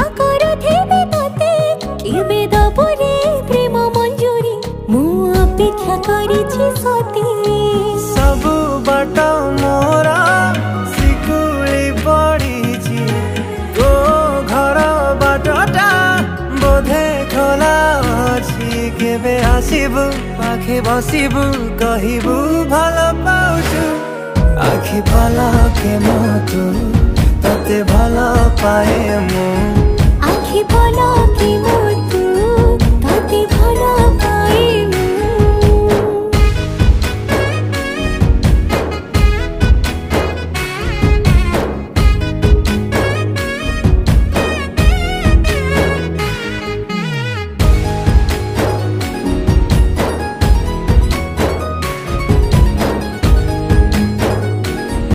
अपेक्षा करुथिबि तोते केबे दबुरे प्रेम मंजूरी मु अपेक्षा करिछि सती सब बाट मोरा सिकुली पड़ीछि तो घर बाटटा बोधे खोला अछि केबे आसिबु पाखे बसिबु कहिबु भल पाउछु आखि पलके मो तते भल पाए मु आखि पलके मो